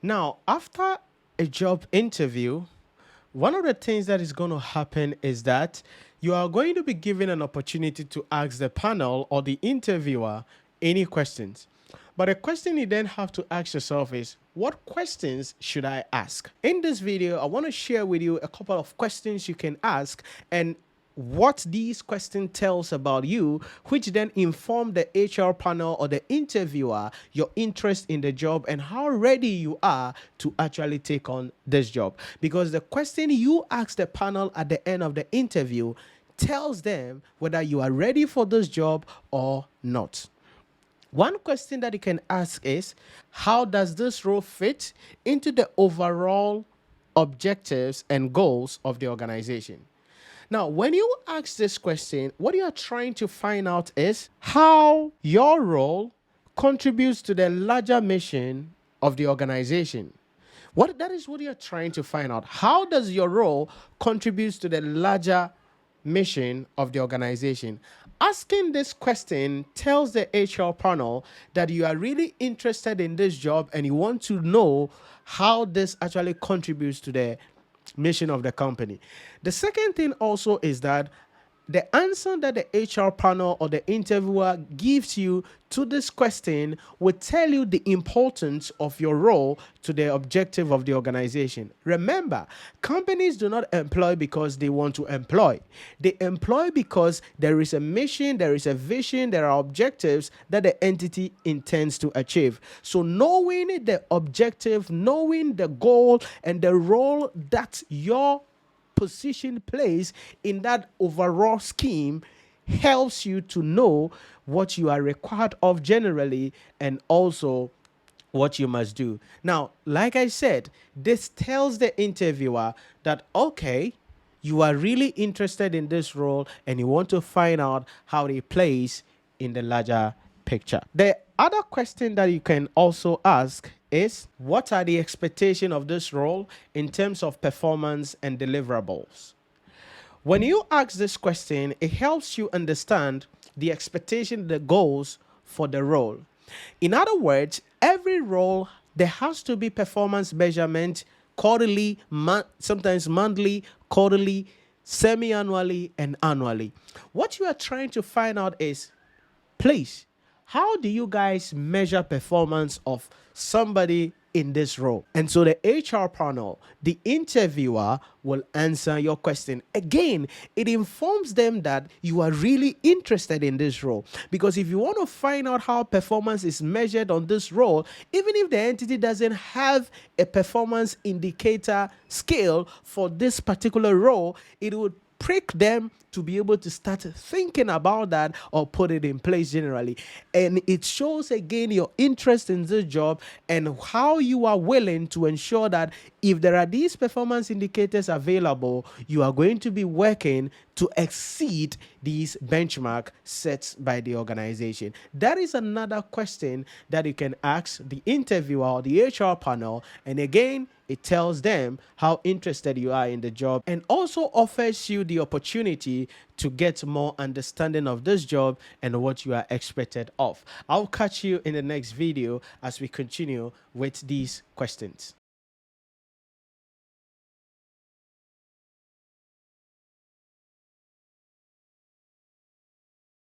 Now, after a job interview, one of the things that is going to happen is that you are going to be given an opportunity to ask the panel or the interviewer any questions. But a question you then have to ask yourself is, what questions should I ask? In this video, I want to share with you a couple of questions you can ask and what these questions tells about you, which then inform the HR panel or the interviewer your interest in the job and how ready you are to actually take on this job. Because the question you ask the panel at the end of the interview tells them whether you are ready for this job or not. One question that you can ask is, how does this role fit into the overall objectives and goals of the organization? Now, when you ask this question, what you are trying to find out is how your role contributes to the larger mission of the organization. That is what you're trying to find out. How does your role contribute to the larger mission of the organization? Asking this question tells the HR panel that you are really interested in this job and you want to know how this actually contributes to the mission of the company. The second thing also is that the answer that the HR panel or the interviewer gives you to this question will tell you the importance of your role to the objective of the organization. Remember, companies do not employ because they want to employ. They employ because there is a mission, there is a vision, there are objectives that the entity intends to achieve. So knowing the objective, knowing the goal and the role that your position plays in that overall scheme helps you to know what you are required of generally and also what you must do. Now, like I said, this tells the interviewer that, okay, you are really interested in this role and you want to find out how it plays in the larger picture. The other question that you can also ask is, what are the expectations of this role in terms of performance and deliverables? When you ask this question, it helps you understand the expectation, the goals for the role. In other words, every role, there has to be performance measurement quarterly, sometimes monthly, quarterly, semi-annually, and annually. What you are trying to find out is, please, how do you guys measure performance of somebody in this role? And so the HR panel, the interviewer, will answer your question. Again, it informs them that you are really interested in this role. Because if you want to find out how performance is measured on this role, even if the entity doesn't have a performance indicator scale for this particular role, it would prick them to be able to start thinking about that or put it in place generally. And it shows again your interest in this job and how you are willing to ensure that if there are these performance indicators available, you are going to be working to exceed these benchmark sets by the organization. That is another question that you can ask the interviewer or the HR panel. And again, it tells them how interested you are in the job and also offers you the opportunity to get more understanding of this job and what you are expected of. I'll catch you in the next video as we continue with these questions.